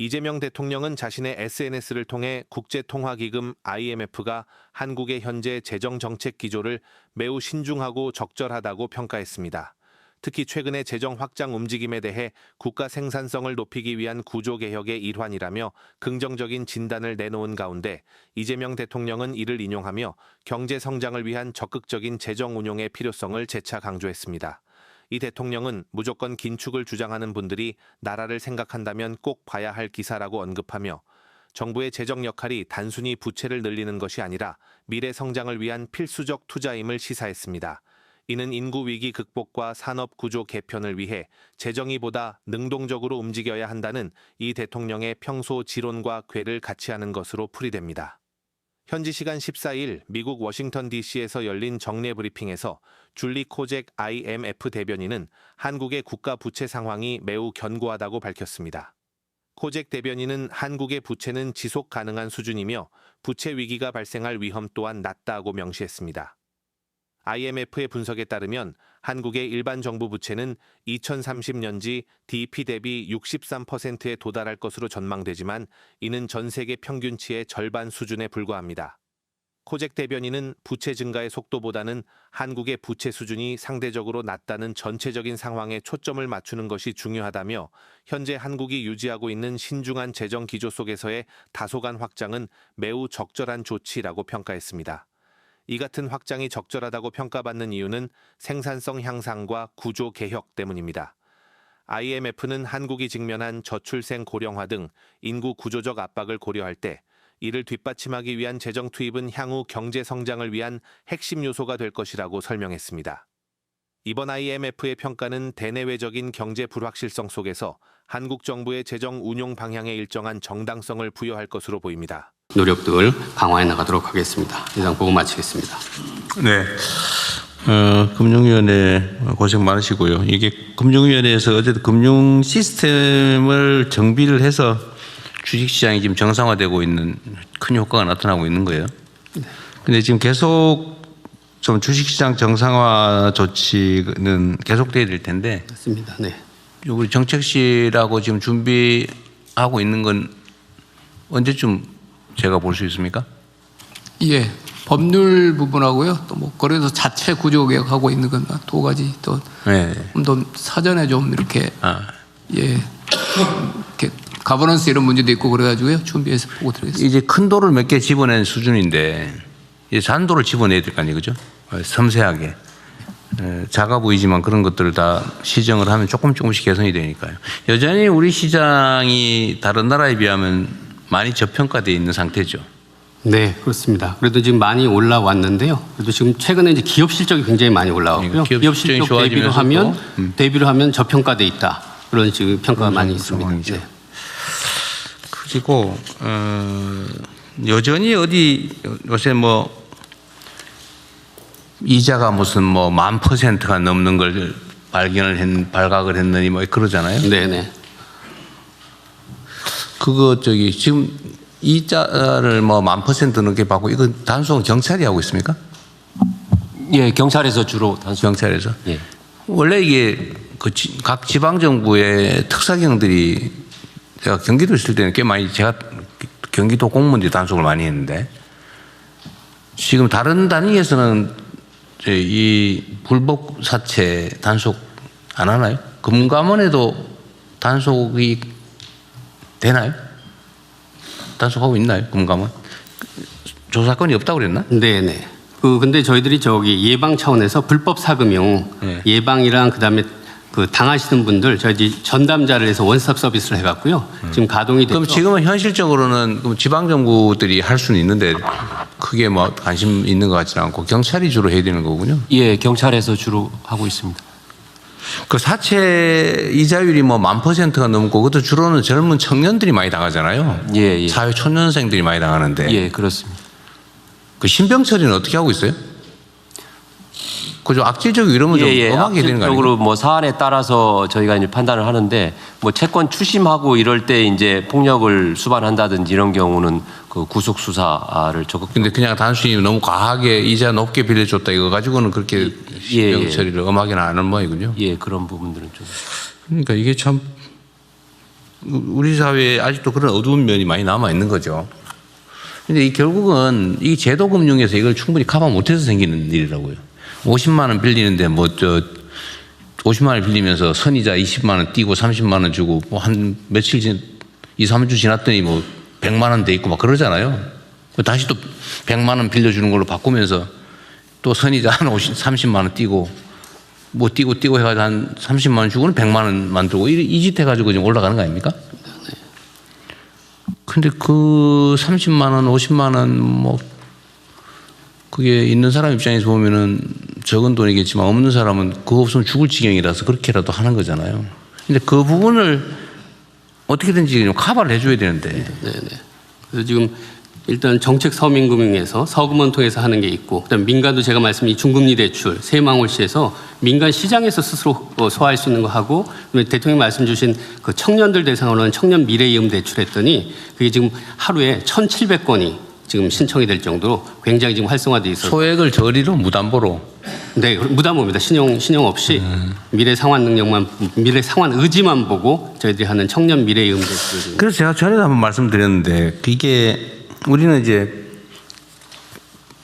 이재명 대통령은 자신의 SNS를 통해 국제통화기금 IMF가 한국의 현재 재정정책 기조를 매우 신중하고 적절하다고 평가했습니다. 특히 최근의 재정 확장 움직임에 대해 국가 생산성을 높이기 위한 구조개혁의 일환이라며 긍정적인 진단을 내놓은 가운데 이재명 대통령은 이를 인용하며 경제 성장을 위한 적극적인 재정 운용의 필요성을 재차 강조했습니다. 이 대통령은 무조건 긴축을 주장하는 분들이 나라를 생각한다면 꼭 봐야 할 기사라고 언급하며 정부의 재정 역할이 단순히 부채를 늘리는 것이 아니라 미래 성장을 위한 필수적 투자임을 시사했습니다. 이는 인구 위기 극복과 산업 구조 개편을 위해 재정이 보다 능동적으로 움직여야 한다는 이 대통령의 평소 지론과 궤를 같이 하는 것으로 풀이됩니다. 현지 시간 14일 미국 워싱턴 DC에서 열린 정례 브리핑에서 줄리 코잭 IMF 대변인은 한국의 국가 부채 상황이 매우 견고하다고 밝혔습니다. 코잭 대변인은 한국의 부채는 지속 가능한 수준이며 부채 위기가 발생할 위험 또한 낮다고 명시했습니다. IMF의 분석에 따르면 한국의 일반 정부 부채는 2030년지 DP 대비 63%에 도달할 것으로 전망되지만 이는 전 세계 평균치의 절반 수준에 불과합니다. 코잭 대변인은 부채 증가의 속도보다는 한국의 부채 수준이 상대적으로 낮다는 전체적인 상황에 초점을 맞추는 것이 중요하다며 현재 한국이 유지하고 있는 신중한 재정 기조 속에서의 다소간 확장은 매우 적절한 조치라고 평가했습니다. 이 같은 확장이 적절하다고 평가받는 이유는 생산성 향상과 구조 개혁 때문입니다. IMF는 한국이 직면한 저출생 고령화 등 인구 구조적 압박을 고려할 때 이를 뒷받침하기 위한 재정 투입은 향후 경제 성장을 위한 핵심 요소가 될 것이라고 설명했습니다. 이번 IMF의 평가는 대내외적인 경제 불확실성 속에서 한국 정부의 재정 운용 방향에 일정한 정당성을 부여할 것으로 보입니다. 노력들 강화해 나가도록 하겠습니다. 이상 보고 마치겠습니다. 네. 금융위원회 고생 많으시고요. 이게 금융위원회에서 어쨌든 금융 시스템을 정비를 해서 주식시장이 지금 정상화되고 있는 큰 효과가 나타나고 있는 거예요. 근데 지금 계속 좀 주식시장 정상화 조치는 계속돼야 될 텐데. 맞습니다. 네. 우리 정책실하고 지금 준비하고 있는 건 언제쯤 제가 볼 수 있습니까? 예, 법률 부분하고요. 또 뭐 거래소 자체 구조 개혁하고 있는 건 두 가지 또 네. 좀 사전에 좀 이렇게 예, 이렇게 가버넌스 이런 문제도 있고 그래가지고요. 준비해서 보고 드리겠습니다. 이제 큰 돌을 몇 개 집어낸 수준인데 이제 잔돌을 집어내야 될 거 아니에요, 그죠? 섬세하게. 작아 보이지만 그런 것들을 다 시정을 하면 조금씩 개선이 되니까요. 여전히 우리 시장이 다른 나라에 비하면 많이 저평가되어 있는 상태죠. 네, 그렇습니다. 그래도 지금 많이 올라왔는데요. 그래도 지금 최근에 이제 기업 실적이 굉장히 많이 올라왔고요. 기업 실적 대비로 하면 저평가돼 있다. 그런 지금 평가가 많이 있습니다. 네. 그리고 여전히 어디 요새 뭐 이자가 무슨 뭐 10,000%가 넘는 걸 발각을 했느니 뭐 그러잖아요. 네네. 그거 지금 이자를 뭐 10,000% 넘게 받고 이거 단속은 경찰이 하고 있습니까? 예, 경찰에서 주로 단속. 경찰에서. 예. 원래 이게 각 지방 정부의 특사경들이 제가 경기도 있을 때는 꽤 많이 제가 경기도 공무원들이 단속을 많이 했는데 지금 다른 단위에서는 이 불법 사채 단속 안 하나요? 금감원에도 단속이 되나요? 단속하고 있나요? 금감원? 조사건이 없다고 그랬나? 네네. 근데 저희들이 예방 차원에서 불법 사금융 네. 예방이랑 그다음에 당하시는 분들 저희 전담자를 해서 원스톱 서비스를 해갖고요. 지금 가동이 됐죠. 그럼 지금은 현실적으로는 지방 정부들이 할 수는 있는데 크게 뭐 관심 있는 것 같지는 않고 경찰이 주로 해야 되는 거군요. 예, 경찰에서 주로 하고 있습니다. 그 사채 이자율이 뭐 10,000%가 넘고 그것도 주로는 젊은 청년들이 많이 당하잖아요. 예, 예. 사회 초년생들이 많이 당하는데. 예, 그렇습니다. 그 신병 처리는 어떻게 하고 있어요? 그죠? 악질적이고 이러면 좀 엄하게 되는 거 아니에요? 악질적으로 뭐 사안에 따라서 저희가 이제 판단을 하는데 뭐 채권 추심하고 이럴 때 이제 폭력을 수반한다든지 이런 경우는 그 구속 수사를 적극. 근데 그냥 단순히 너무 과하게 이자 높게 빌려줬다 이거 가지고는 그렇게 신병 처리를 엄하게는 안 하는 모양이군요. 예, 그런 부분들은 좀. 그러니까 이게 참 우리 사회에 아직도 그런 어두운 면이 많이 남아 있는 거죠. 근데 이 결국은 이 제도 금융에서 이걸 충분히 커버 못해서 생기는 일이라고요. 50만 원 빌리는데 50만 원 빌리면서 선이자 20만 원 띄고 30만 원 주고 뭐 한 며칠 2, 3주 지났더니 뭐 100만 원 돼 있고 막 그러잖아요. 다시 또 100만 원 빌려주는 걸로 바꾸면서 또 선이자 한 30만 원 띄고 뭐 띄고 해가지고 한 30만 원 주고는 100만 원 만들고 이 짓 해가지고 지금 올라가는 거 아닙니까? 근데 그 30만 원, 50만 원 뭐 그게 있는 사람 입장에서 보면은 적은 돈이겠지만 없는 사람은 그거 없으면 죽을 지경이라서 그렇게라도 하는 거잖아요. 근데 그 부분을 어떻게든지 좀 커버를 해줘야 되는데. 네네. 그래서 지금 일단 정책 서민금융에서 서금원 통해서 하는 게 있고, 그다음 민간도 제가 말씀드린 중금리 대출, 세망홀씨에서 민간 시장에서 스스로 소화할 수 있는 거 하고, 대통령 말씀 주신 그 청년들 대상으로 하는 청년 미래이음 대출했더니 그게 지금 하루에 1,700건이 지금 신청이 될 정도로 굉장히 지금 활성화돼 있어서 소액을 저리로 무담보로. 네, 무담보입니다. 신용 없이 미래 상환 능력만, 미래 상환 의지만 보고 저희들이 하는 청년 미래이음 대출을. 그래서 제가 전에도 한번 말씀드렸는데 이게 우리는 이제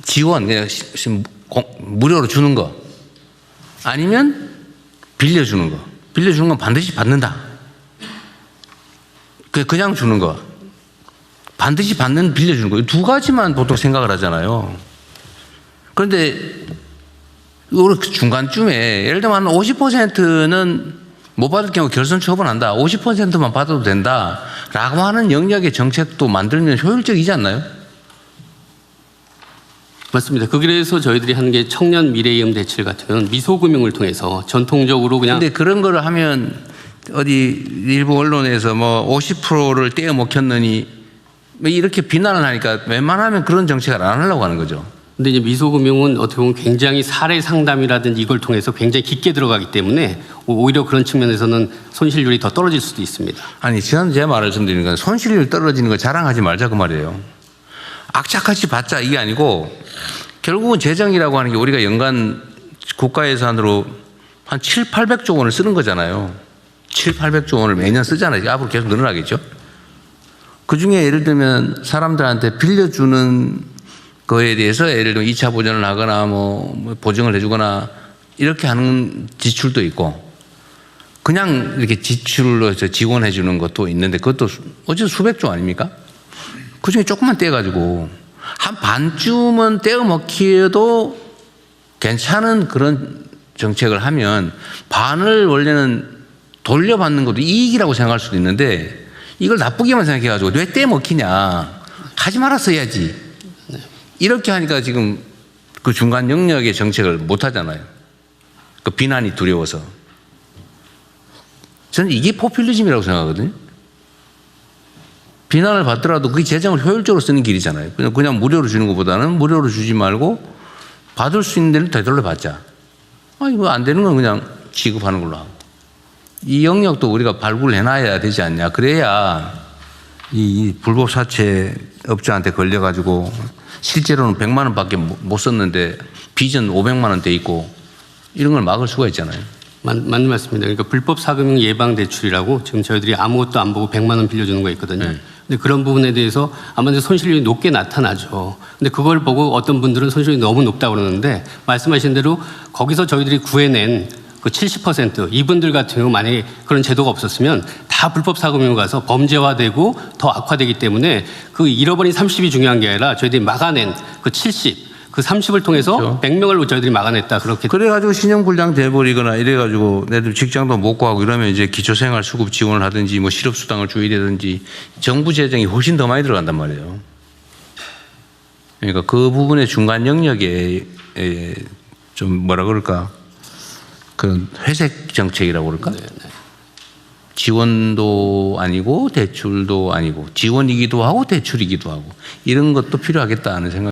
지원 그냥 무료로 주는 거 아니면 빌려주는 거. 빌려주는 건 반드시 받는다. 그냥 주는 거. 반드시 빌려주는 거. 이 두 가지만 보통 생각을 하잖아요. 그런데 우리 중간쯤에 예를 들면 한 50%는 못 받을 경우 결선 처분한다. 50%만 받아도 된다. 라고 하는 영역의 정책도 만들면 효율적이지 않나요? 맞습니다. 그래서 저희들이 하는 게 청년 미래이음 대출 같은 경우는 미소금융을 통해서 전통적으로 그냥. 근데 그런 거를 하면 어디 일부 언론에서 뭐 50%를 떼어 먹혔느니 뭐 이렇게 비난을 하니까 웬만하면 그런 정책을 안 하려고 하는 거죠. 근데 이제 미소금융은 어떻게 보면 굉장히 사례 상담이라든지 이걸 통해서 굉장히 깊게 들어가기 때문에 오히려 그런 측면에서는 손실률이 더 떨어질 수도 있습니다. 아니, 지난 제 말을 좀 드리는 건 손실률 떨어지는 거 자랑하지 말자 그 말이에요. 악착같이 받자 이게 아니고 결국은 재정이라고 하는 게 우리가 연간 국가 예산으로 한 700~800조 원을 쓰는 거잖아요. 700~800조 원을 매년 쓰잖아요. 앞으로 계속 늘어나겠죠. 그중에 예를 들면 사람들한테 빌려주는 거에 대해서 예를 들면 2차 보전을 하거나 뭐 보증을 해주거나 이렇게 하는 지출도 있고 그냥 이렇게 지출로 지원해 주는 것도 있는데 그것도 어쨌든 수백조 아닙니까? 그중에 조금만 떼가지고 한 반쯤은 떼어 먹기에도 괜찮은 그런 정책을 하면 반을 원래는 돌려받는 것도 이익이라고 생각할 수도 있는데 이걸 나쁘게만 생각해가지고 왜 떼어 먹히냐 하지 말았어야지 이렇게 하니까 지금 그 중간 영역의 정책을 못 하잖아요. 그 비난이 두려워서. 저는 이게 포퓰리즘이라고 생각하거든요. 비난을 받더라도 그 재정을 효율적으로 쓰는 길이잖아요. 그냥 무료로 주는 것보다는 무료로 주지 말고 받을 수 있는 데는 되돌려 받자. 이거 안 되는 건 그냥 지급하는 걸로 하고. 이 영역도 우리가 발굴을 해놔야 되지 않냐. 그래야 이 불법 사채 업자한테 걸려가지고 실제로는 100만 원밖에 못 썼는데 빚은 500만 원 돼 있고 이런 걸 막을 수가 있잖아요. 맞는 말씀입니다. 그러니까 불법 사금융 예방 대출이라고 지금 저희들이 아무것도 안 보고 100만 원 빌려주는 거 있거든요. 근데 그런 부분에 대해서 아무래도 손실률이 높게 나타나죠. 근데 그걸 보고 어떤 분들은 손실률이 너무 높다고 그러는데 말씀하신 대로 거기서 저희들이 구해낸 그 70% 이분들 같은 경우 만약에 그런 제도가 없었으면 다 불법 사금융 가서 범죄화되고 더 악화되기 때문에 그 잃어버린 30이 중요한 게 아니라 저희들이 막아낸 그 70, 그 30을 통해서 그렇죠. 100명을 저희들이 막아냈다. 그렇게. 그래가지고 신용불량 돼버리거나 이래가지고 애들 직장도 못 구하고 이러면 이제 기초생활 수급 지원을 하든지 뭐 실업수당을 줘야되든지 정부 재정이 훨씬 더 많이 들어간단 말이에요. 그러니까 그 부분의 중간 영역에 좀 뭐라 그럴까 그런 회색 정책이라고 그럴까? 네네. 지원도 아니고 대출도 아니고 지원이기도 하고 대출이기도 하고 이런 것도 필요하겠다는 생각.